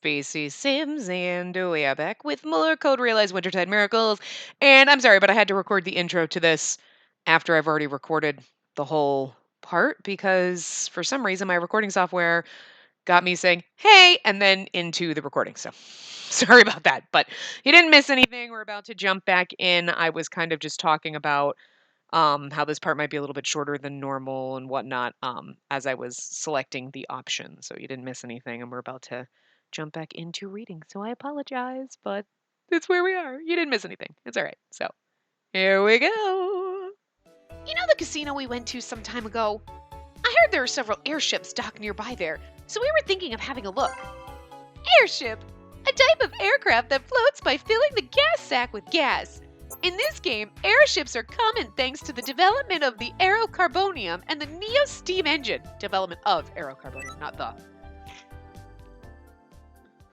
Spacey Sims, and we are back with more Code Realize Wintertide Miracles. And I'm sorry, but I had to record the intro to this after I've already recorded the whole part because for some reason my recording software got me saying, hey, and then into the recording. So sorry about that, but you didn't miss anything. We're about to jump back in. I was kind of just talking about how this part might be a little bit shorter than normal and whatnot, as I was selecting the option. So you didn't miss anything, and we're about to jump back into reading. So I apologize, but it's where we are. You didn't miss anything. It's all right. So here we go. You know the casino we went to some time ago? I heard there are several airships docked nearby there, so we were thinking of having a look. Airship! A type of aircraft that floats by filling the gas sack with gas. In this game, airships are common thanks to the development of the aerocarbonium and the Neo steam engine. Development of aerocarbonium, not the.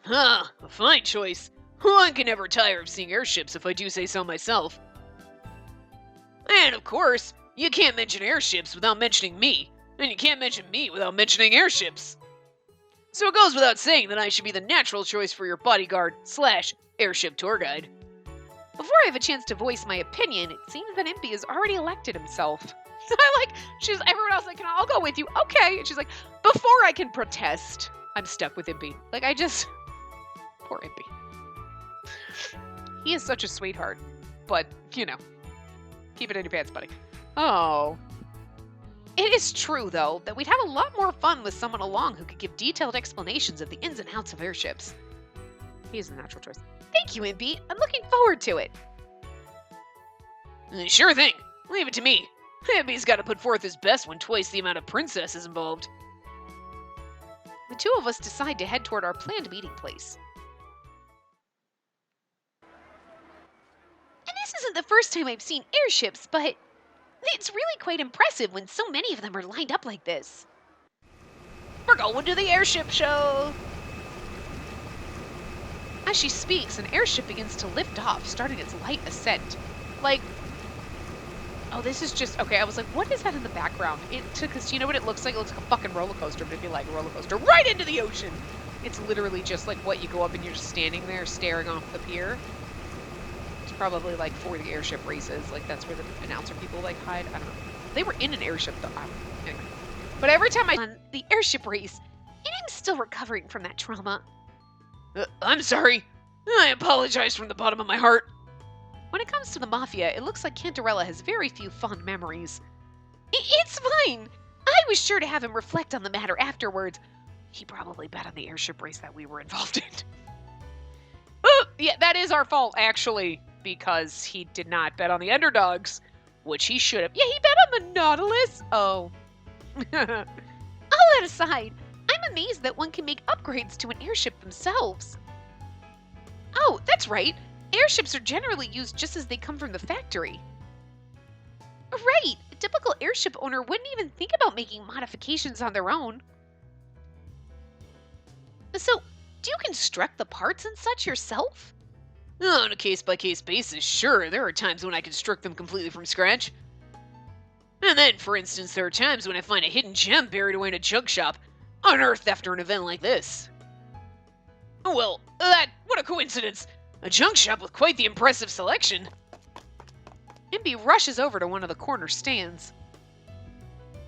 Huh, a fine choice. One can never tire of seeing airships if I do say so myself. And of course, you can't mention airships without mentioning me, and you can't mention me without mentioning airships. So it goes without saying that I should be the natural choice for your bodyguard/airship tour guide. Before I have a chance to voice my opinion, it seems that Impy has already elected himself. Everyone else like, I'll go with you. Okay. And she's like, before I can protest, I'm stuck with Impy. Poor Impy. He is such a sweetheart, but, keep it in your pants, buddy. Oh. It is true, though, that we'd have a lot more fun with someone along who could give detailed explanations of the ins and outs of airships. He is the natural choice. Thank you, Impy. I'm looking forward to it. Sure thing. Leave it to me. Impy's got to put forth his best when twice the amount of princess is involved. The two of us decide to head toward our planned meeting place. And this isn't the first time I've seen airships, but it's really quite impressive when so many of them are lined up like this. We're going to the airship show! As she speaks, an airship begins to lift off, starting its light ascent. This is just, okay, I was like, what is that in the background? Because you know what it looks like? It looks like a fucking roller coaster, but it'd be like a roller coaster right into the ocean. It's literally just like what you go up and you're just standing there staring off the pier. It's probably like for the airship races, like that's where the announcer people like hide. I don't know. They were in an airship though. Anyway. But every time I on the airship race, and I'm still recovering from that trauma. I'm sorry. I apologize from the bottom of my heart. When it comes to the Mafia, it looks like Cantarella has very few fond memories. It's fine! I was sure to have him reflect on the matter afterwards. He probably bet on the airship race that we were involved in. Yeah, that is our fault, actually, because he did not bet on the underdogs, which he should have. Yeah, he bet on the Nautilus? Oh. All that aside, I'm amazed that one can make upgrades to an airship themselves. Oh, that's right. Airships are generally used just as they come from the factory. Right. A typical airship owner wouldn't even think about making modifications on their own. So, do you construct the parts and such yourself? On a case-by-case basis, sure, there are times when I construct them completely from scratch. And then, for instance, there are times when I find a hidden gem buried away in a junk shop, unearthed after an event like this. Well, what a coincidence! A junk shop with quite the impressive selection. Impy rushes over to one of the corner stands.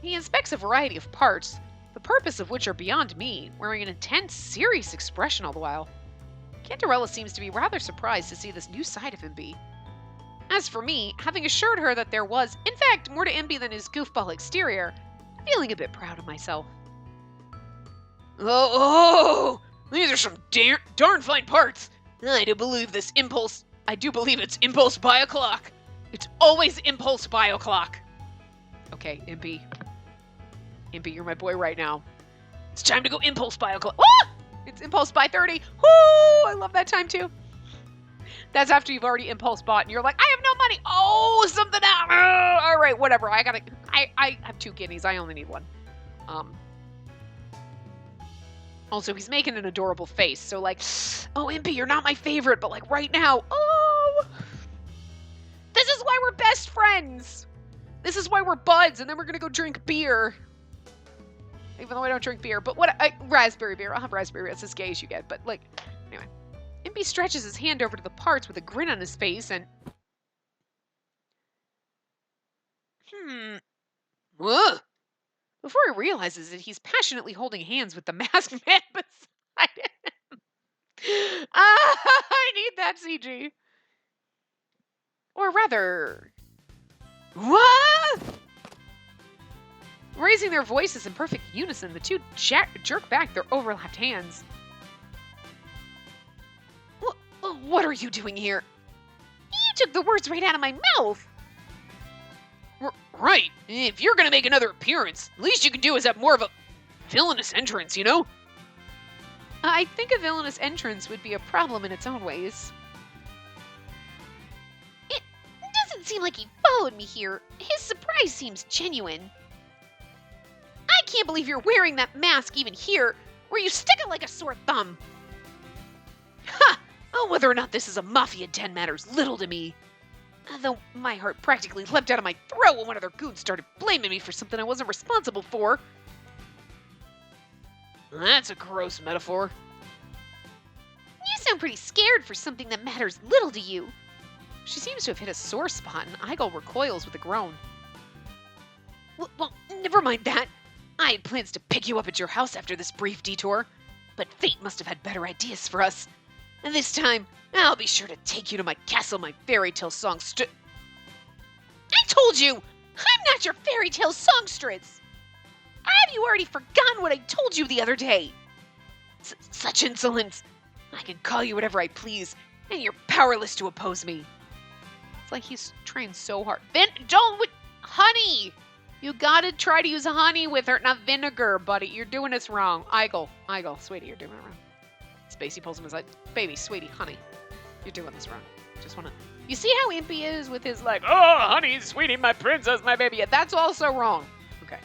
He inspects a variety of parts, the purpose of which are beyond me, wearing an intense, serious expression all the while. Cantarella seems to be rather surprised to see this new side of Impy. As for me, having assured her that there was, in fact, more to Impy than his goofball exterior, I'm feeling a bit proud of myself. Oh, these are some darn fine parts. I do believe it's Impulse by a clock. It's always Impulse by a clock. Okay, Impy. Impy, you're my boy right now. It's time to go Impulse by a clock. Ah! It's Impulse by 30. Woo! I love that time too. That's after you've already Impulse bought and you're like, I have no money. Oh, something out. All right, whatever. I have 2 kidneys. I only need 1. Also, he's making an adorable face. So like, oh, Impy, you're not my favorite, but like right now, oh, this is why we're best friends. This is why we're buds, and then we're gonna go drink beer. even though I don't drink beer. But raspberry beer. I'll have raspberry beer. It's as gay as you get. But, like, anyway. Impy stretches his hand over to the parts with a grin on his face and... Ugh. Before he realizes it, he's passionately holding hands with the masked man beside him. I need that CG. Or rather... What? Raising their voices in perfect unison, the two jerk back their overlapped hands. What are you doing here? You took the words right out of my mouth. Right. If you're gonna make another appearance, least you can do is have more of a villainous entrance, you know? I think a villainous entrance would be a problem in its own ways. It doesn't seem like he followed me here. His surprise seems genuine. I can't believe you're wearing that mask even here, where you stick it like a sore thumb. Ha! Oh, whether or not this is a mafia den matters little to me. Though my heart practically leapt out of my throat when one of their goons started blaming me for something I wasn't responsible for. That's a gross metaphor. You sound pretty scared for something that matters little to you. She seems to have hit a sore spot, and Igel recoils with a groan. Well, never mind that. I had plans to pick you up at your house after this brief detour, but fate must have had better ideas for us. And this time, I'll be sure to take you to my castle, my fairy tale songstress. I told you! I'm not your fairy tale songstress! Have you already forgotten what I told you the other day? Such insolence! I can call you whatever I please, and you're powerless to oppose me. It's like he's trying so hard. Honey! You gotta try to use honey with her, not vinegar, buddy. You're doing this wrong. Igel, sweetie, you're doing it wrong. Spacey pulls him aside. Baby, sweetie, honey, you're doing this wrong. Just wanna... You see how Impy is with his, like, oh, honey, sweetie, my princess, my baby. Yeah, that's also wrong. Okay.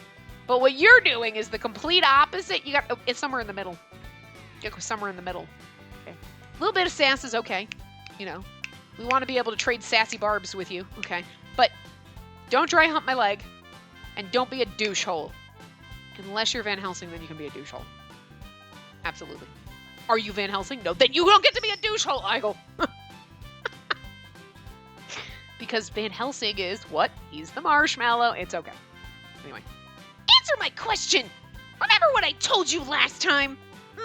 But what you're doing is the complete opposite. You got... Oh, it's somewhere in the middle. You go somewhere in the middle. Okay. A little bit of sass is okay. You know. We want to be able to trade sassy barbs with you. Okay. But don't dry hump my leg. And don't be a douche hole. Unless you're Van Helsing, then you can be a douche hole. Absolutely. Are you Van Helsing? No, then you don't get to be a douche hole, Igel. Because Van Helsing is what? He's the marshmallow. It's okay. Anyway. Answer my question! Remember what I told you last time?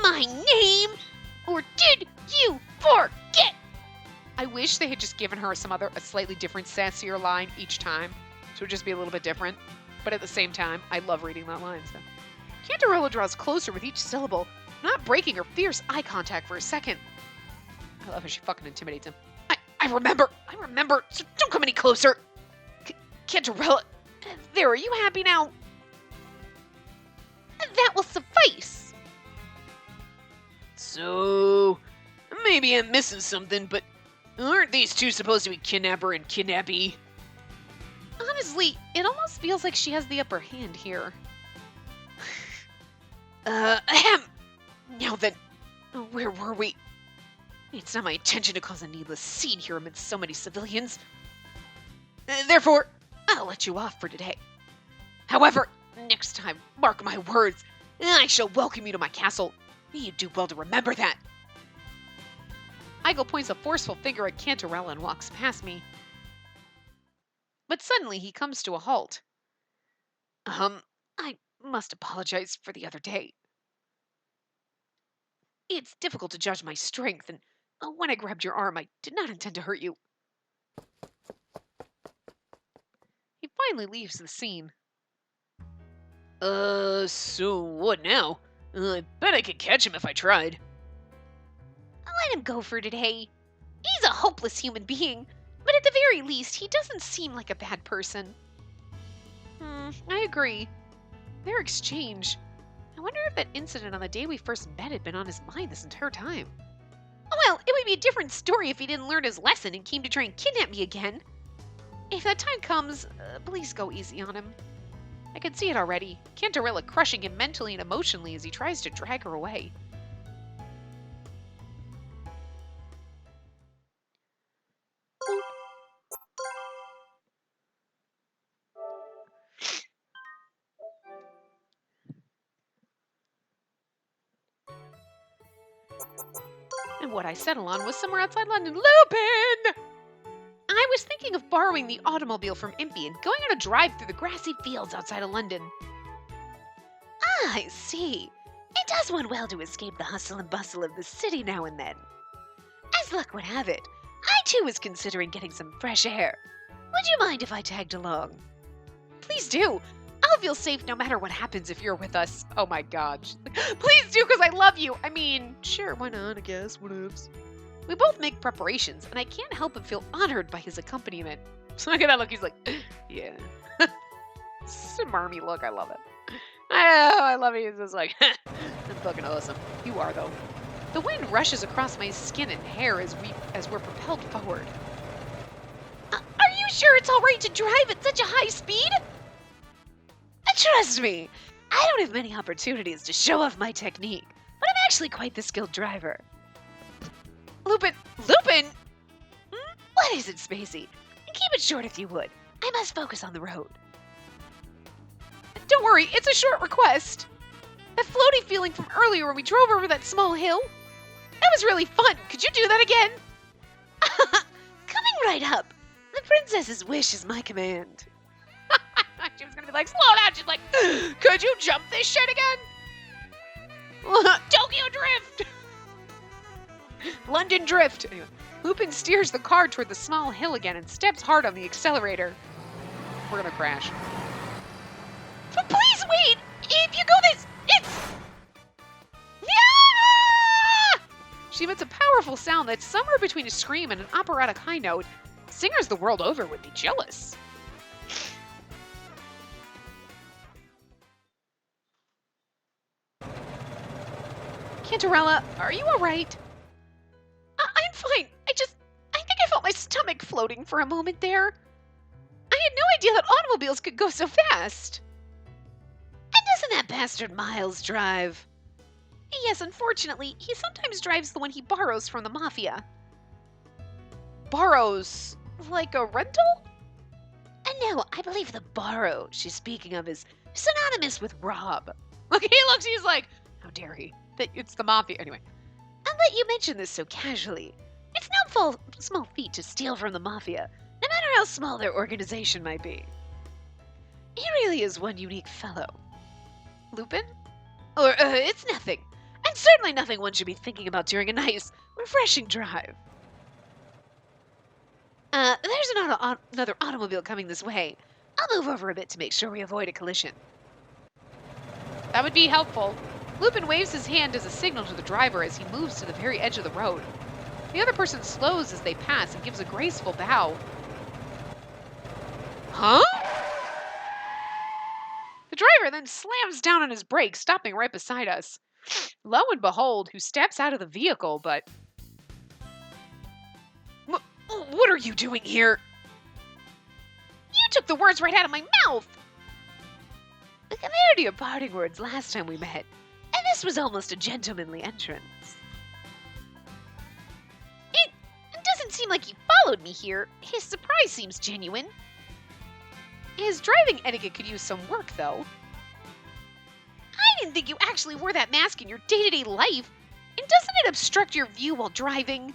My name? Or did you forget? I wish they had just given her a slightly different, sassier line each time. So it would just be a little bit different. But at the same time, I love reading that line. So. Cantarella draws closer with each syllable, not breaking her fierce eye contact for a second. I love how she fucking intimidates him. I remember, so don't come any closer. Cantarella, there, are you happy now? That will suffice. So, maybe I'm missing something, but aren't these two supposed to be kidnapper and kidnappee? Honestly, it almost feels like she has the upper hand here. Ahem. Now then, where were we? It's not my intention to cause a needless scene here amidst so many civilians. Therefore, I'll let you off for today. However, next time, mark my words, I shall welcome you to my castle. You do well to remember that. Igel points a forceful finger at Cantarella and walks past me. But suddenly he comes to a halt. I must apologize for the other day. It's difficult to judge my strength, and when I grabbed your arm, I did not intend to hurt you. He finally leaves the scene. So what now? I bet I could catch him if I tried. Let him go for today. He's a hopeless human being, but at the very least, he doesn't seem like a bad person. I agree. Their exchange. I wonder if that incident on the day we first met had been on his mind this entire time. Well, it would be a different story if he didn't learn his lesson and came to try and kidnap me again. If that time comes, please go easy on him. I can see it already. Cantarella crushing him mentally and emotionally as he tries to drag her away. And what I settle on was somewhere outside London. Lupin! I was thinking of borrowing the automobile from Impy and going on a drive through the grassy fields outside of London. Ah, I see. It does one well to escape the hustle and bustle of the city now and then. As luck would have it, I too was considering getting some fresh air. Would you mind if I tagged along? Please do. I'll feel safe no matter what happens if you're with us. Oh my god. She's like, please do, because I love you. I mean, sure, why not, I guess, whatevs. We both make preparations, and I can't help but feel honored by his accompaniment. So look at that look, he's like, yeah. Smarmy look, I love it. I love it, he's just like, I'm fucking awesome. You are, though. The wind rushes across my skin and hair as we're propelled forward. Are you sure it's all right to drive at such a high speed? Trust me, I don't have many opportunities to show off my technique, but I'm actually quite the skilled driver. Lupin? What is it, Spacey? Keep it short if you would. I must focus on the road. Don't worry, it's a short request. That floaty feeling from earlier when we drove over that small hill? That was really fun. Could you do that again? Coming right up. The princess's wish is my command. She was gonna be like, slow down. She's like, could you jump this shit again? Tokyo Drift! London Drift. Anyway, Lupin steers the car toward the small hill again and steps hard on the accelerator. We're gonna crash. But please wait! If you go this, it's... Yeah! She emits a powerful sound that's somewhere between a scream and an operatic high note. Singers the world over would be jealous. Cantarella, are you alright? I'm fine. I think I felt my stomach floating for a moment there. I had no idea that automobiles could go so fast. And doesn't that bastard Miles drive? Yes, unfortunately, he sometimes drives the one he borrows from the Mafia. Borrows? Like a rental? No, I believe the borrow she's speaking of is synonymous with rob. Look, he looks, he's like, how dare he? It's the Mafia. Anyway, I'll let you mention this so casually. It's no small feat to steal from the Mafia, no matter how small their organization might be. He really is one unique fellow. Lupin? Or, it's nothing. And certainly nothing one should be thinking about during a nice, refreshing drive. There's another automobile coming this way. I'll move over a bit to make sure we avoid a collision. That would be helpful. Lupin waves his hand as a signal to the driver as he moves to the very edge of the road. The other person slows as they pass and gives a graceful bow. Huh? The driver then slams down on his brakes, stopping right beside us. Lo and behold, who steps out of the vehicle, but... What are you doing here? You took the words right out of my mouth! Compared to your parting words last time we met, and this was almost a gentlemanly entrance. It doesn't seem like he followed me here. His surprise seems genuine. His driving etiquette could use some work, though. I didn't think you actually wore that mask in your day-to-day life. And doesn't it obstruct your view while driving?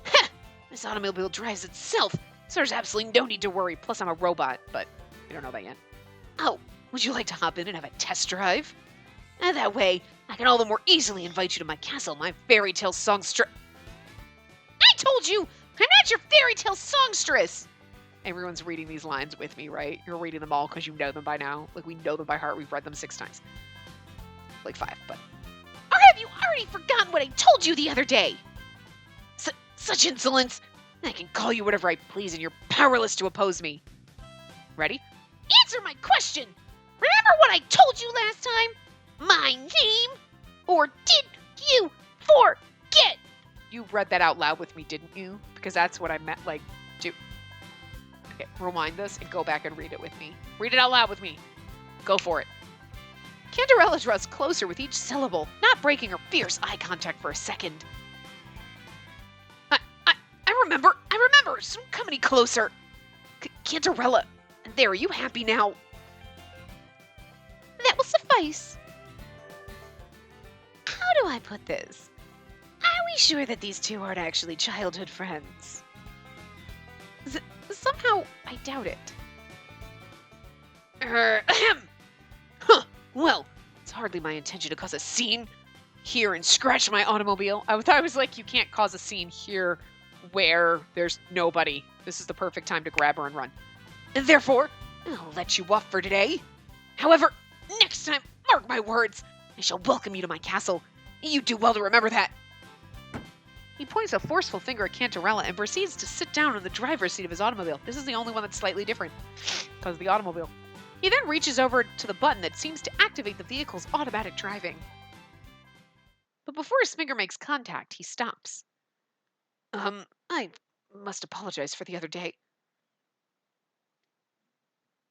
Heh! This automobile drives itself, so there's absolutely no need to worry. Plus, I'm a robot, but we don't know that yet. Oh, would you like to hop in and have a test drive? And that way, I can all the more easily invite you to my castle, my fairy tale songstress. I told you, I'm not your fairy tale songstress! Everyone's reading these lines with me, right? You're reading them all because you know them by now. Like, we know them by heart. We've read them 6 times. Like 5, but... Or have you already forgotten what I told you the other day? Such insolence! I can call you whatever I please and you're powerless to oppose me. Ready? Answer my question! Remember what I told you last time? My name? Or did you forget? You read that out loud with me, didn't you? Because that's what I meant, like, do. Okay, rewind this and go back and read it with me. Read it out loud with me. Go for it. Cantarella draws closer with each syllable, not breaking her fierce eye contact for a second. I remember. So don't come any closer. Cantarella, there, are you happy now? That will suffice. How do I put this? Are we sure that these two aren't actually childhood friends? Somehow, I doubt it. Ahem. Huh. Well, it's hardly my intention to cause a scene here and scratch my automobile. I thought I was like, you can't cause a scene here where there's nobody. This is the perfect time to grab her and run. And therefore, I'll let you off for today. However, next time, mark my words, I shall welcome you to my castle. You do well to remember that. He points a forceful finger at Cantarella and proceeds to sit down in the driver's seat of his automobile. This is the only one that's slightly different because of the automobile. He then reaches over to the button that seems to activate the vehicle's automatic driving. But before his finger makes contact, he stops. I must apologize for the other day.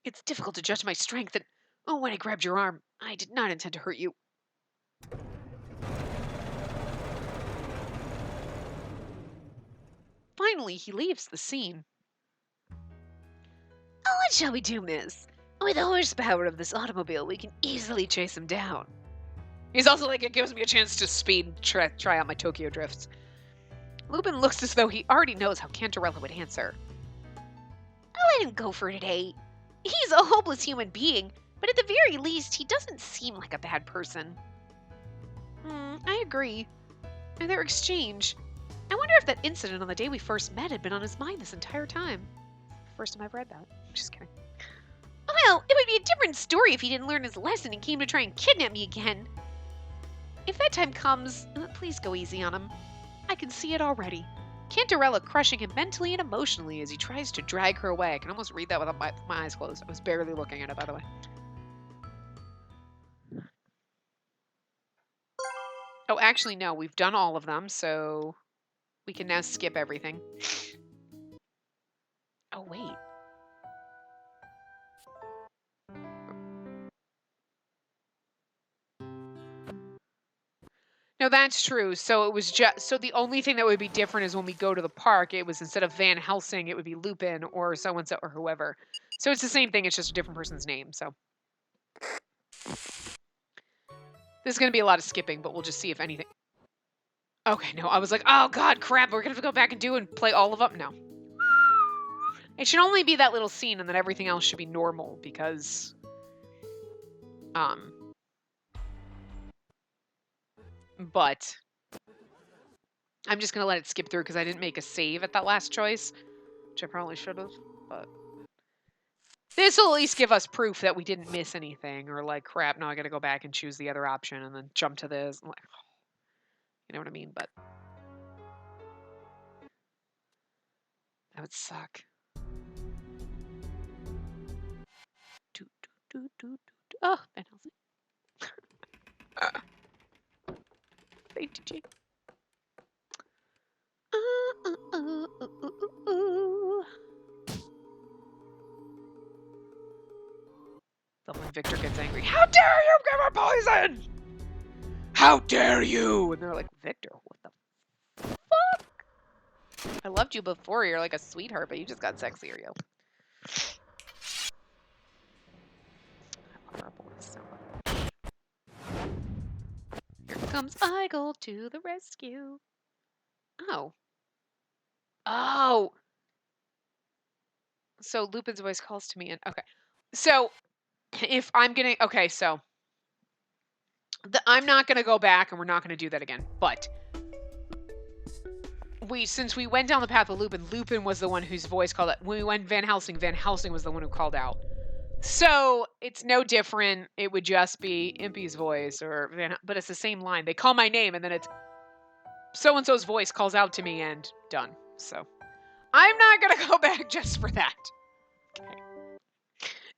It's difficult to judge my strength, and when I grabbed your arm, I did not intend to hurt you. Finally, he leaves the scene. What shall we do, miss? With the horsepower of this automobile, we can easily chase him down. He's also like, it gives me a chance to speed and try out my Tokyo drifts. Lupin looks as though he already knows how Cantarella would answer. Let him go for today. He's a hopeless human being, but at the very least, he doesn't seem like a bad person. I agree. And their exchange. I wonder if that incident on the day we first met had been on his mind this entire time. First time I've read that. Just kidding. Well, it would be a different story if he didn't learn his lesson and came to try and kidnap me again. If that time comes, please go easy on him. I can see it already. Cantarella crushing him mentally and emotionally as he tries to drag her away. I can almost read that with my eyes closed. I was barely looking at it, by the way. Oh, actually, no. We've done all of them, so we can now skip everything. Oh, wait. No, that's true. So it was just the only thing that would be different is when we go to the park, it was instead of Van Helsing, it would be Lupin or so and so or whoever. So it's the same thing, it's just a different person's name. So there's going to be a lot of skipping, but we'll just see if anything. Okay, no, I was like, oh god, crap, we're going to have to go back and do and play all of them. No. It should only be that little scene and then everything else should be normal because but I'm just going to let it skip through because I didn't make a save at that last choice, which I probably should have, but this will at least give us proof that we didn't miss anything or like, crap, no, I got to go back and choose the other option and then jump to this. I'm like, you know what I mean? But that would suck. Oh, Van Helsing. Thank you, Jake. Someone Victor gets angry. How dare you give her poison? How dare you? And they're like, Victor, what the fuck? I loved you before. You're like a sweetheart, but you just got sexier, yo. I love our boys so much. Here comes Igel to the rescue. Oh. Oh. So Lupin's voice calls to me and okay. So if I'm gonna okay, so I'm not gonna go back and we're not gonna do that again. But since we went down the path with Lupin was the one whose voice called out. When we went Van Helsing was the one who called out. So it's no different. It would just be Impy's voice but it's the same line. They call my name and then it's so-and-so's voice calls out to me and done. So I'm not gonna go back just for that. Okay.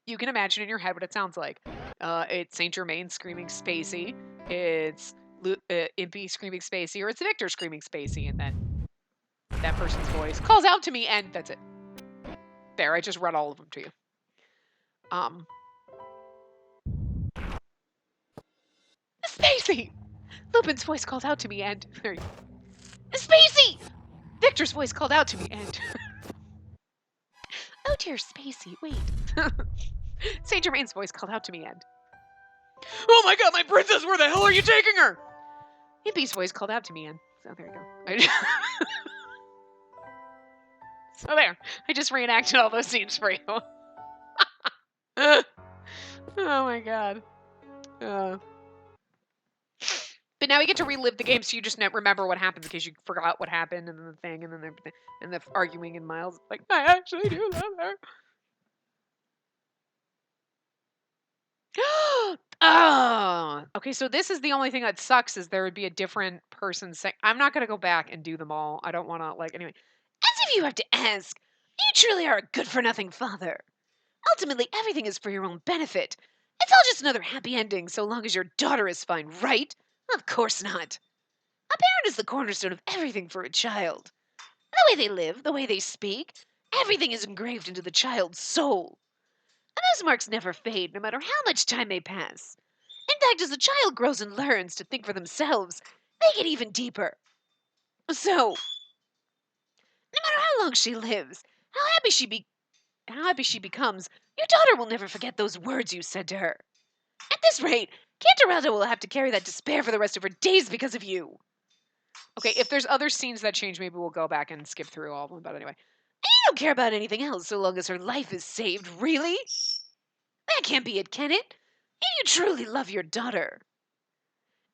You can imagine in your head what it sounds like. It's Saint Germain screaming Spacey. It's Impy screaming Spacey, or it's Victor screaming Spacey, and then that person's voice calls out to me, and that's it. There, I just read all of them to you. Spacey! Lupin's voice called out to me, and there you go. Spacey! Victor's voice called out to me, and oh dear, Spacey, wait. Saint Germain's voice called out to me, and oh my god, my princess, where the hell are you taking her? Impy's voice called out to me, and So there you go. So there. I just reenacted all those scenes for you. Oh my god. But now we get to relive the game, so you just remember what happens because you forgot what happened, and then the thing, and then the arguing in Miles. Like, I actually do love her. Oh, okay. So this is the only thing that sucks is there would be a different person saying. I'm not gonna go back and do them all. I don't want to anyway. As if you have to ask. You truly are a good-for-nothing father. Ultimately, everything is for your own benefit. It's all just another happy ending so long as your daughter is fine, right? Of course not. A parent is the cornerstone of everything for a child. The way they live, the way they speak, everything is engraved into the child's soul. And those marks never fade, no matter how much time may pass. In fact, as the child grows and learns to think for themselves, they get even deeper. So, no matter how long she lives, how happy she becomes, your daughter will never forget those words you said to her. At this rate, Cantarelta will have to carry that despair for the rest of her days because of you. Okay, if there's other scenes that change, maybe we'll go back and skip through all of them. But anyway, And you don't care about anything else so long as her life is saved, really? That can't be it, can it? If you truly love your daughter.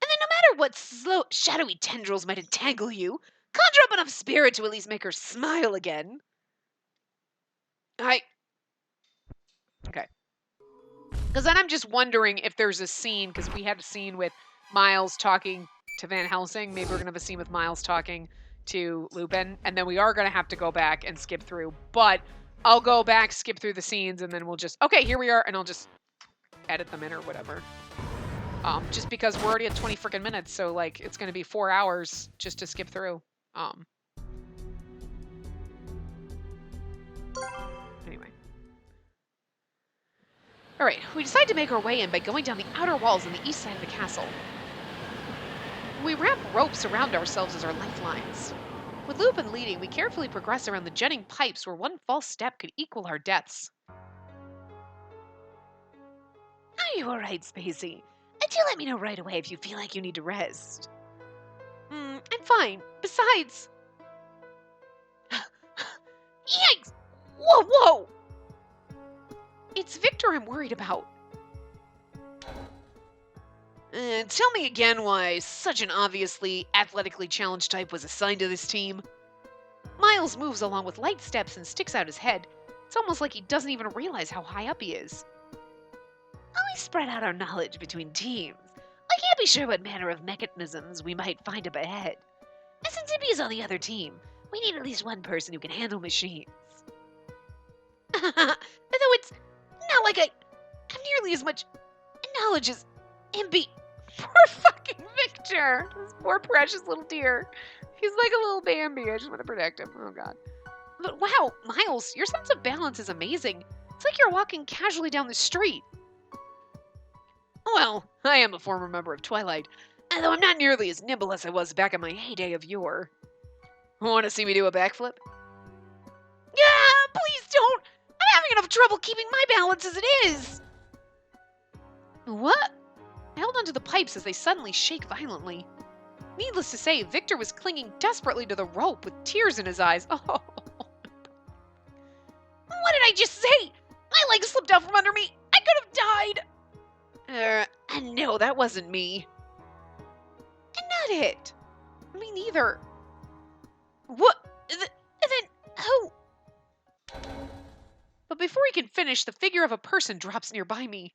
And then no matter what slow, shadowy tendrils might entangle you, conjure up enough spirit to at least make her smile again. okay. Because then I'm just wondering if there's a scene, because we had a scene with Miles talking to Van Helsing. Maybe we're going to have a scene with Miles talking to Lupin. And then we are going to have to go back and skip through. But I'll go back, skip through the scenes, and then we'll just... Okay, here we are. And I'll just edit them in or whatever. Just because we're already at 20 freaking minutes. So, like, it's going to be 4 hours just to skip through. Anyway. Alright, we decide to make our way in by going down the outer walls on the east side of the castle. We wrap ropes around ourselves as our lifelines. With Lupin leading, we carefully progress around the jutting pipes where one false step could equal our deaths. Are you alright, Spacey? Do let me know right away if you feel like you need to rest. I'm fine. Besides... Yikes! Whoa! It's Victor I'm worried about. Tell me again why such an obviously athletically challenged type was assigned to this team. Miles moves along with light steps and sticks out his head. It's almost like he doesn't even realize how high up he is. We spread out our knowledge between teams. I can't be sure what manner of mechanisms we might find up ahead. And since Ippy is on the other team, we need at least one person who can handle machines. Though it's not like I have nearly as much knowledge as Impy. Poor fucking Victor. This poor precious little dear. He's like a little Bambi. I just want to protect him. Oh, God. But wow, Miles, your sense of balance is amazing. It's like you're walking casually down the street. Well, I am a former member of Twilight, although I'm not nearly as nimble as I was back in my heyday of yore. Want to see me do a backflip? Yeah, please don't. I'm having enough trouble keeping my balance as it is. What? I held onto the pipes as they suddenly shake violently. Needless to say, Victor was clinging desperately to the rope with tears in his eyes. Oh. What did I just say? My legs slipped out from under me. I could have died. No, that wasn't me. Not it. Me neither. What? Then who? But before he can finish, the figure of a person drops nearby me.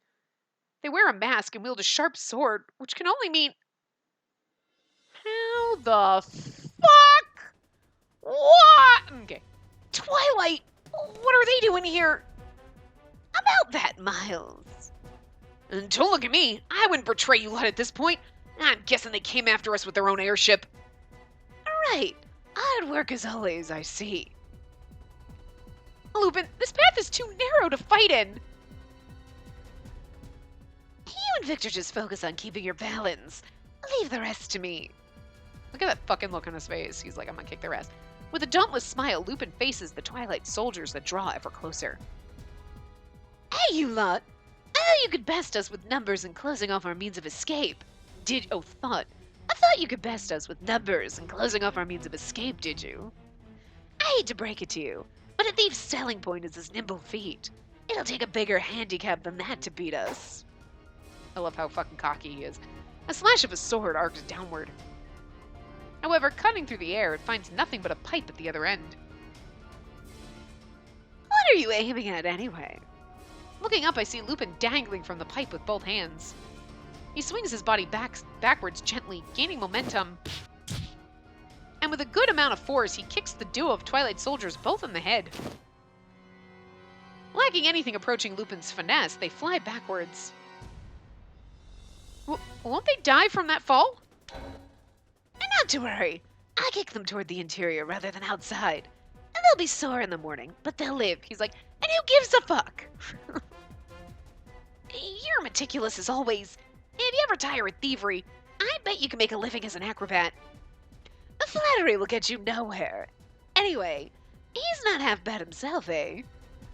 They wear a mask and wield a sharp sword, which can only mean... How the fuck? What? Okay. Twilight, what are they doing here? About that, Miles. And don't look at me. I wouldn't betray you lot at this point. I'm guessing they came after us with their own airship. Right. Hard work as always, I see. Lupin, this path is too narrow to fight in. You and Victor just focus on keeping your balance. Leave the rest to me. Look at that fucking look on his face. He's like, I'm gonna kick their ass. With a dauntless smile, Lupin faces the Twilight soldiers that draw ever closer. Hey, you lot. I thought you could best us with numbers and closing off our means of escape. Thought. A thought you could best us with numbers and closing off our means of escape, did you? I hate to break it to you, but a thief's selling point is his nimble feet. It'll take a bigger handicap than that to beat us. I love how fucking cocky he is. A slash of his sword arcs downward. However, cutting through the air, it finds nothing but a pipe at the other end. What are you aiming at anyway? Looking up, I see Lupin dangling from the pipe with both hands. He swings his body backwards gently, gaining momentum. And with a good amount of force, he kicks the duo of Twilight soldiers both in the head. Lacking anything approaching Lupin's finesse, they fly backwards. Won't they die from that fall? And not to worry. I kick them toward the interior rather than outside. And they'll be sore in the morning, but they'll live. He's like, And who gives a fuck? You're meticulous as always. If you ever tire of thievery, I bet you can make a living as an acrobat. The flattery will get you nowhere. Anyway, he's not half bad himself, eh?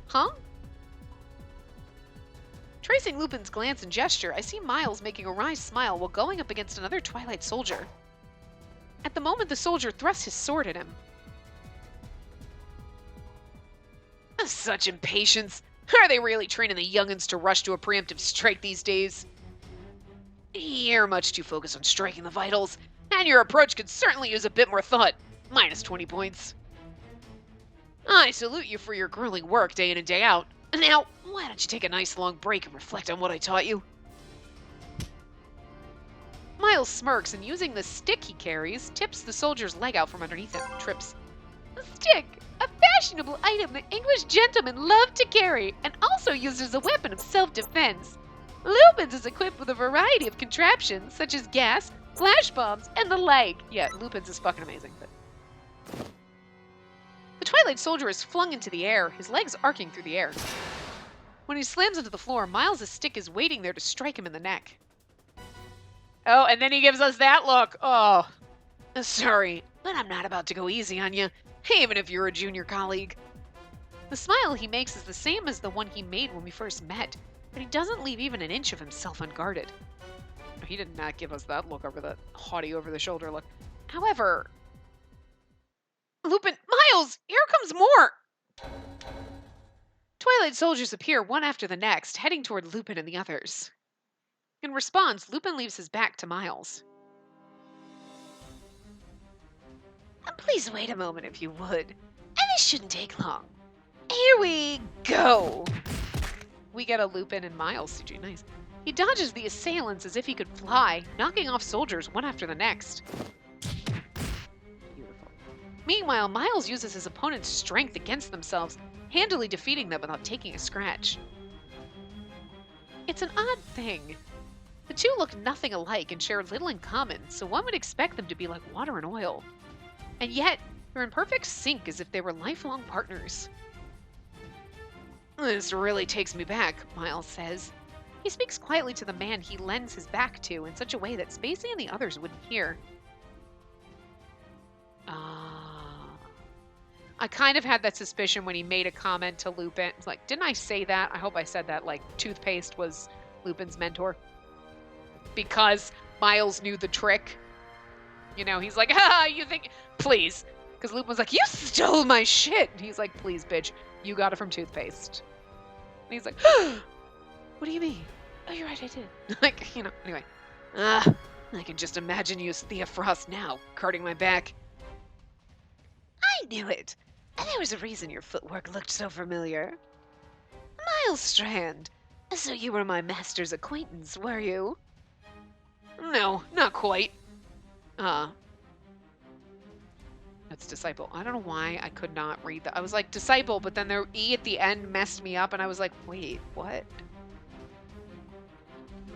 huh? Tracing Lupin's glance and gesture, I see Miles making a wry smile while going up against another Twilight soldier. At the moment, the soldier thrusts his sword at him. Such impatience! Are they really training the young'uns to rush to a preemptive strike these days? You're much too focused on striking the vitals, and your approach could certainly use a bit more thought. Minus 20 points. I salute you for your grueling work day in and day out. Now, why don't you take a nice long break and reflect on what I taught you? Miles smirks and, using the stick he carries, tips the soldier's leg out from underneath him, trips. A stick, a fashionable item that English gentlemen love to carry, and also used as a weapon of self-defense. Lupin's is equipped with a variety of contraptions, such as gas, flash bombs, and the like. Yeah, Lupin's is fucking amazing. But the Twilight soldier is flung into the air, his legs arcing through the air. When he slams into the floor, Miles' stick is waiting there to strike him in the neck. Oh, and then he gives us that look. Oh, sorry, but I'm not about to go easy on you, even if you're a junior colleague. The smile he makes is the same as the one he made when we first met, but he doesn't leave even an inch of himself unguarded. He did not give us that look, over the haughty over-the-shoulder look. However, Lupin, Miles, here comes more! Twilight soldiers appear one after the next, heading toward Lupin and the others. In response, Lupin leaves his back to Miles. Please wait a moment if you would. And this shouldn't take long. Here we go. We get a Lupin and Miles CG. Nice. He dodges the assailants as if he could fly, knocking off soldiers one after the next. Beautiful. Meanwhile, Miles uses his opponent's strength against themselves, handily defeating them without taking a scratch. It's an odd thing. The two look nothing alike and share little in common, so one would expect them to be like water and oil. And yet, they're in perfect sync as if they were lifelong partners. This really takes me back, Miles says. He speaks quietly to the man he lends his back to in such a way that Spacey and the others wouldn't hear. I kind of had that suspicion when he made a comment to Lupin. It's like, didn't I say that? I hope I said that, like, toothpaste was Lupin's mentor. Because Miles knew the trick. You know, he's like, you think, please. Because Lupin's like, you stole my shit. And he's like, please, bitch, you got it from toothpaste. And he's like, what do you mean? Oh, you're right, I did. Like, you know, anyway. I can just imagine you as Thea Frost now, carting my back. I knew it. And there was a reason your footwork looked so familiar. Miles Strand. So you were my master's acquaintance, were you? No, not quite. That's disciple. I don't know why I could not read that. I was like, disciple, but then the E at the end messed me up, and I was like, wait, what?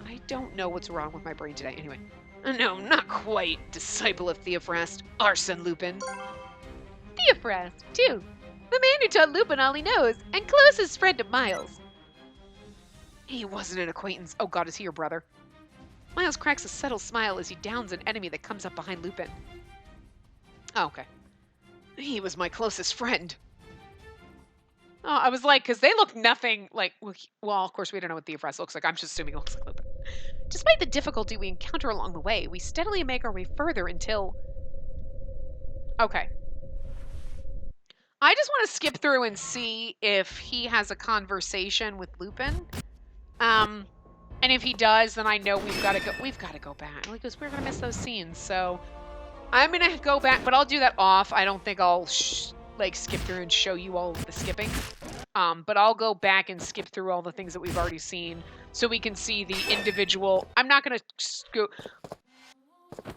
I don't know what's wrong with my brain today. Anyway. No, not quite. Disciple of Theophrast, Arsene Lupin. Theophrast, too. The man who taught Lupin all he knows, and closest friend of Miles. He wasn't an acquaintance. Oh god, is he your brother? Miles cracks a subtle smile as he downs an enemy that comes up behind Lupin. Oh, okay. He was my closest friend. Oh, I was like, because they look nothing like, well, of course, we don't know what Theophrast looks like. I'm just assuming he looks like Lupin. Despite the difficulty we encounter along the way, we steadily make our way further until... Okay. I just want to skip through and see if he has a conversation with Lupin. And if he does, then I know we've got to go back. Because we're going to miss those scenes. So I'm going to go back, but I'll do that off. I don't think I'll skip through and show you all of the skipping. But I'll go back and skip through all the things that we've already seen so we can see the individual. I'm not going to go.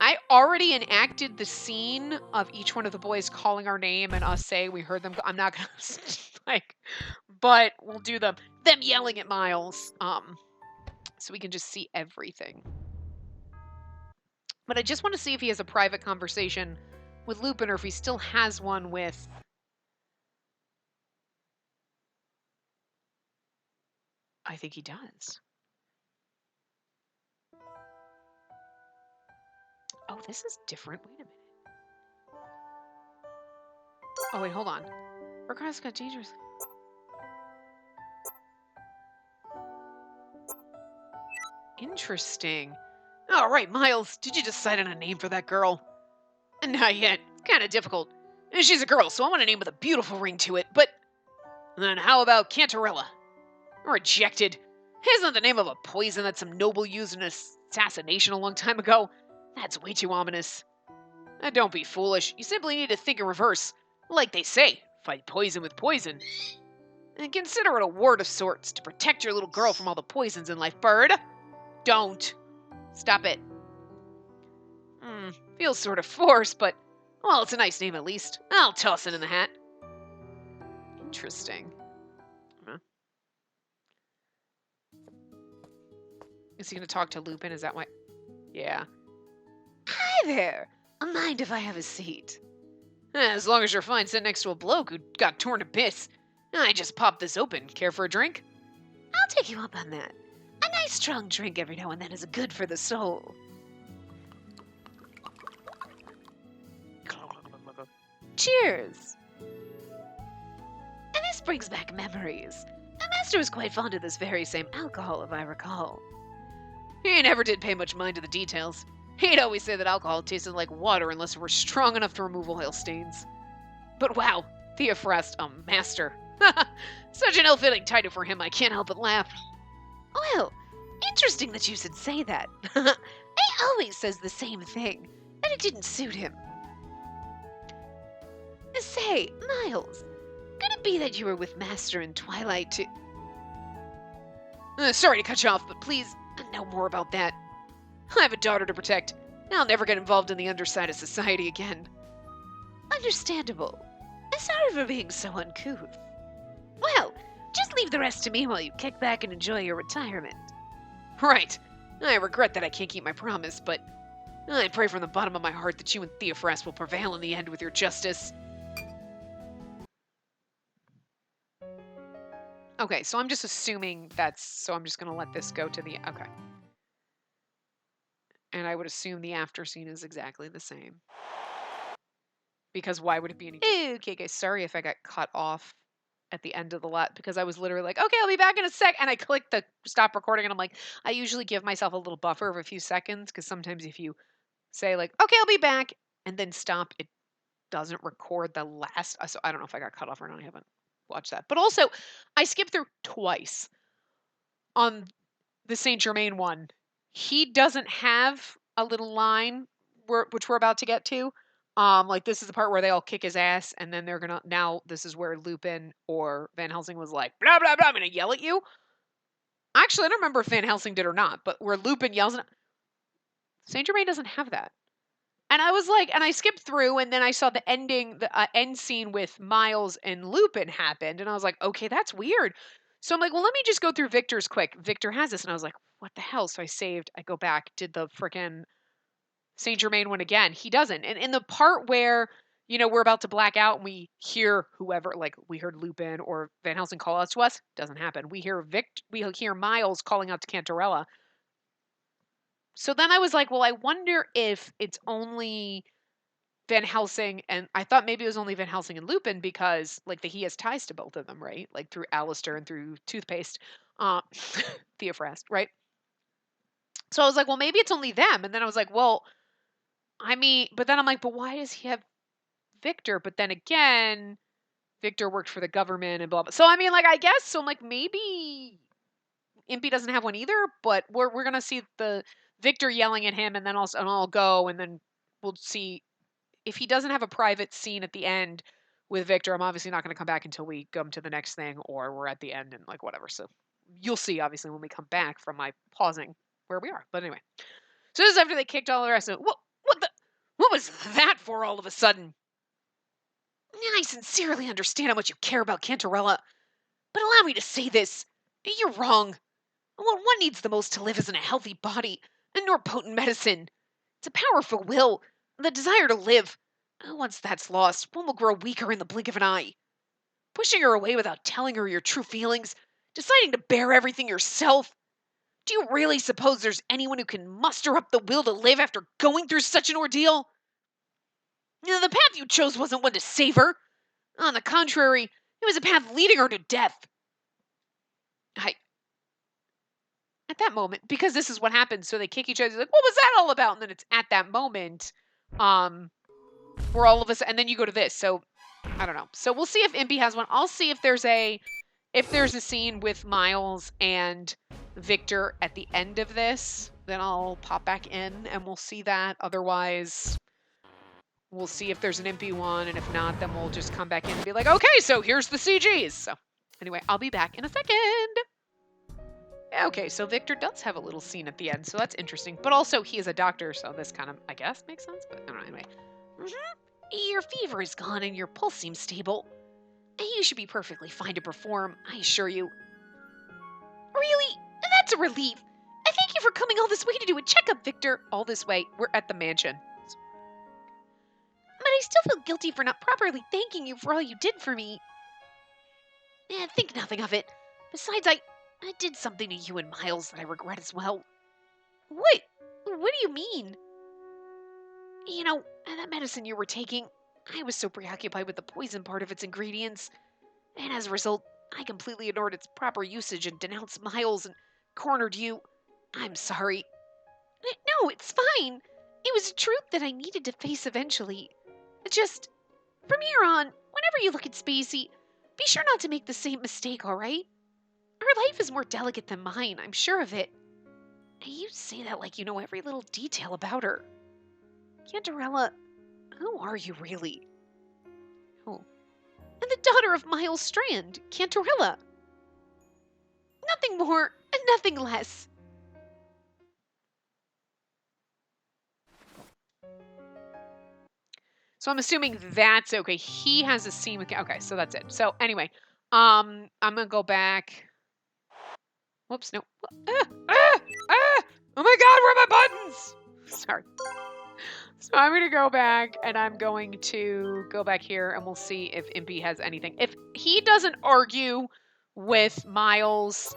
I already enacted the scene of each one of the boys calling our name and us say we heard them. I'm not going to but we'll do them yelling at Miles. So we can just see everything. But I just want to see if he has a private conversation with Lupin or if he still has one with... I think he does. Oh, this is different. Wait a minute. Oh, wait, hold on. Recross got dangerous. Interesting. All right, Miles, did you decide on a name for that girl? Not yet. It's kind of difficult. She's a girl, so I want a name with a beautiful ring to it, but... Then how about Cantarella? Rejected. Isn't the name of a poison that some noble used in an assassination a long time ago? That's way too ominous. Don't be foolish. You simply need to think in reverse. Like they say, fight poison with poison. And consider it a ward of sorts to protect your little girl from all the poisons in life, bird. Don't. Stop it. Feels sort of forced, but, well, it's a nice name at least. I'll toss it in the hat. Interesting. Huh. Is he going to talk to Lupin? Is that why? Yeah. Hi there. Mind if I have a seat? As long as you're fine sitting next to a bloke who got torn to bits. I just popped this open. Care for a drink? I'll take you up on that. A nice strong drink every now and then is good for the soul. Cheers! And this brings back memories. My master was quite fond of this very same alcohol, if I recall. He never did pay much mind to the details. He'd always say that alcohol tasted like water unless it were strong enough to remove oil stains. But wow, Theophrast, a master. Such an ill-fitting title for him, I can't help but laugh. Well, interesting that you should say that. He always says the same thing, that it didn't suit him. Say, Miles, could it be that you were with Master in Twilight too? Sorry to cut you off, but please, no more about that. I have a daughter to protect. I'll never get involved in the underside of society again. Understandable. Sorry for being so uncouth. Well, just leave the rest to me while you kick back and enjoy your retirement. Right. I regret that I can't keep my promise, but I pray from the bottom of my heart that you and Theophrast will prevail in the end with your justice. Okay, so I'm just assuming so I'm just going to let this go to the... Okay. And I would assume the after scene is exactly the same. Because why would it be any... Okay, guys, sorry if I got cut off at the end of the lot, because I was literally like, okay, I'll be back in a sec, and I clicked the stop recording, and I'm like, I usually give myself a little buffer of a few seconds, because sometimes if you say, like, okay, I'll be back, and then stop, it doesn't record the last... So I don't know if I got cut off or not. I haven't watched that. But also, I skipped through twice on the Saint Germain one. He doesn't have a little line, which we're about to get to. Like, this is the part where they all kick his ass, and then they're gonna... Now, this is where Lupin or Van Helsing was like, blah, blah, blah, I'm gonna yell at you. Actually, I don't remember if Van Helsing did or not, but where Lupin yells at... Saint Germain doesn't have that. And I was like, and I skipped through, and then I saw the end scene with Miles and Lupin happened, and I was like, okay, that's weird. So I'm like, well, let me just go through Victor's quick. Victor has this, and I was like, what the hell? So I saved, I go back, did the frickin' Saint Germain one again. He doesn't. And in the part where, we're about to black out and we hear whoever, like we heard Lupin or Van Helsing call out to us, doesn't happen. We hear Miles calling out to Cantarella. So then I was like, well, I wonder if it's only Van Helsing, and I thought maybe it was only Van Helsing and Lupin because, like, he has ties to both of them, right? Like, through Alistair and through Toothpaste. Theophrast, right? So I was like, well, maybe it's only them. And then I was like, well, I mean, but then I'm like, but why does he have Victor? But then again, Victor worked for the government and blah, blah. So I mean, like, I guess, so I'm like, maybe Impy doesn't have one either, but we're going to see the Victor yelling at him, and then I'll go, and then we'll see if he doesn't have a private scene at the end with Victor. I'm obviously not going to come back until we come to the next thing, or we're at the end and like whatever. So you'll see, obviously, when we come back from my pausing where we are. But anyway, so this is after they kicked all the rest of it. What was that for all of a sudden? I sincerely understand how much you care about Cantarella, but allow me to say this. You're wrong. What one needs the most to live isn't a healthy body, nor potent medicine. It's a powerful will, the desire to live. Once that's lost, one will grow weaker in the blink of an eye. Pushing her away without telling her your true feelings, deciding to bear everything yourself. Do you really suppose there's anyone who can muster up the will to live after going through such an ordeal? The path you chose wasn't one to save her. On the contrary, it was a path leading her to death. At that moment, because this is what happens, so they kick each other, like, what was that all about? And then it's at that moment, where all of us, and then you go to this. So I don't know. So we'll see if Impy has one. I'll see if there's a scene with Miles and Victor at the end of this. Then I'll pop back in and we'll see that. Otherwise, we'll see if there's an Impy one, and if not, then we'll just come back in and be like, okay, so here's the CGs. So anyway, I'll be back in a second. Okay, so Victor does have a little scene at the end, so that's interesting. But also, he is a doctor, so this kind of, I guess, makes sense. But I don't know, anyway. Your fever is gone and your pulse seems stable. You should be perfectly fine to perform, I assure you. Really? That's a relief. I thank you for coming all this way to do a checkup, Victor. All this way. We're at the mansion. But I still feel guilty for not properly thanking you for all you did for me. Think nothing of it. Besides, I did something to you and Miles that I regret as well. What? What do you mean? You know, that medicine you were taking, I was so preoccupied with the poison part of its ingredients. And as a result, I completely ignored its proper usage and denounced Miles and cornered you. I'm sorry. No, it's fine. It was a truth that I needed to face eventually. Just, from here on, whenever you look at Spacey, be sure not to make the same mistake, alright? Her life is more delicate than mine, I'm sure of it. You say that like you know every little detail about her. Cantarella, who are you really? Oh. And the daughter of Miles Strand, Cantarella. Nothing more and nothing less. So I'm assuming that's okay. He has a scene with, okay, so that's it. So anyway, I'm gonna go back. Whoops, no. Oh my God, where are my buttons? Sorry. So I'm going to go back and I'm going to go back here and we'll see if Impy has anything. If he doesn't argue with Miles,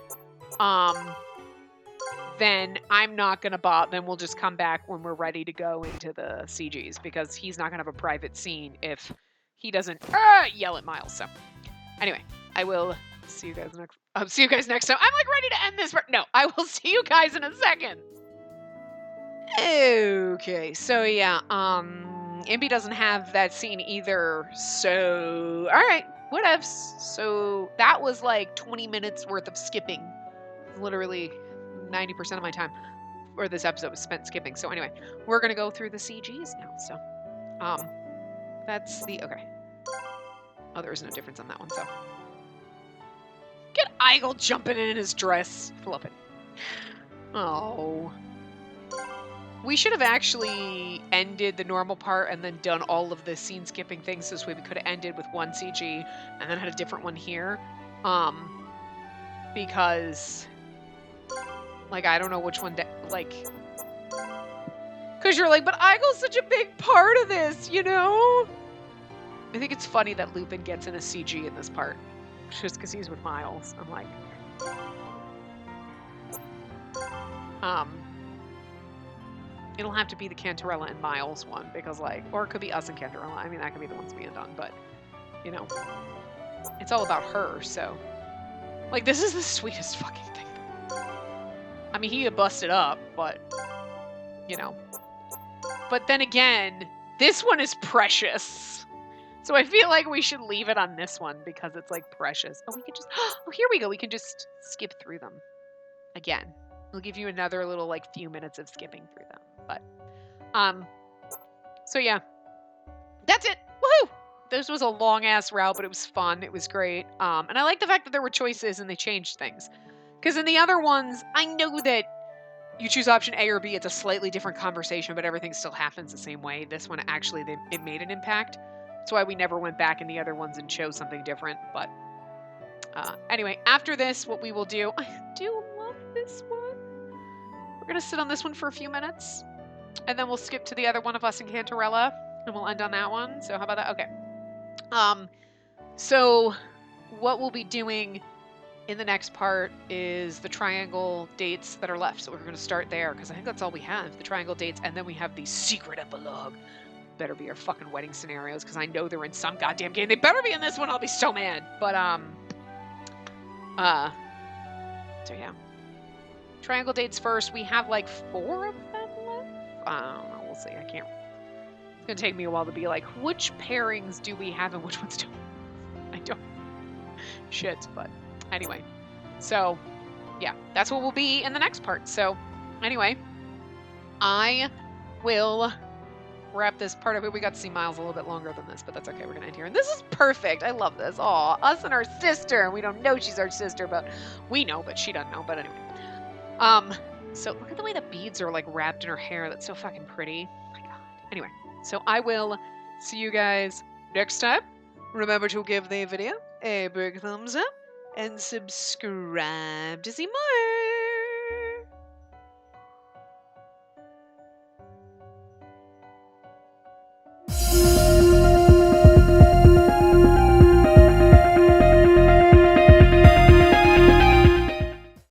then I'm not going to bother. Then we'll just come back when we're ready to go into the CGs because he's not going to have a private scene if he doesn't yell at Miles. So anyway, I will see you guys next. See you guys next time. I'm like ready to end this. No, I will see you guys in a second. Okay, so yeah, Impy doesn't have that scene either. So, all right, whatevs. So that was like 20 minutes worth of skipping. Literally 90% of my time for this episode was spent skipping. So anyway, we're gonna go through the CGs now. So, that's the okay. Oh, there is no difference on that one. So, get Eigel jumping in his dress. Flip it. Oh. We should have actually ended the normal part and then done all of the scene skipping things this way. We could have ended with one CG and then had a different one here. Because, like, I don't know which one, like, because you're like, but Eigel's such a big part of this, you know? I think it's funny that Lupin gets in a CG in this part. Just because he's with Miles. I'm like, it'll have to be the Cantarella and Miles one because, like, or it could be us and Cantarella. I mean, that could be the ones being done, but, you know, it's all about her, so. Like, this is the sweetest fucking thing. I mean, he had busted up, but, you know. But then again, this one is precious. So I feel like we should leave it on this one because it's like precious. Oh, we could just, oh, here we go. We can just skip through them again. We'll give you another little like few minutes of skipping through them. But, so yeah, that's it. Woohoo! This was a long ass route, but it was fun. It was great. And I like the fact that there were choices and they changed things. Because in the other ones, I know that you choose option A or B, it's a slightly different conversation, but everything still happens the same way. This one actually, it made an impact. That's why we never went back in the other ones and chose something different. But anyway, after this, what we will do, I do love this one. We're going to sit on this one for a few minutes, and then we'll skip to the other one of us in Cantarella, and we'll end on that one. So how about that? Okay. So what we'll be doing in the next part is the triangle dates that are left. So we're going to start there because I think that's all we have, the triangle dates, and then we have the secret epilogue. Better be our fucking wedding scenarios because I know they're in some goddamn game. They better be in this one. I'll be so mad. But so yeah, triangle dates first. We have like 4 of them left. I don't know. We'll see. I can't. It's gonna take me a while to be like, which pairings do we have and which ones don't? I don't. Shit. But anyway, so yeah, that's what will be in the next part. So anyway, I will wrap this part of it. We got to see Miles a little bit longer than this, but that's okay. We're gonna end here. And this is perfect. I love this. Aw, us and our sister. And we don't know she's our sister, but we know, but she doesn't know. But anyway. So look at the way the beads are like wrapped in her hair. That's so fucking pretty. Oh my god. Anyway, so I will see you guys next time. Remember to give the video a big thumbs up and subscribe to see more.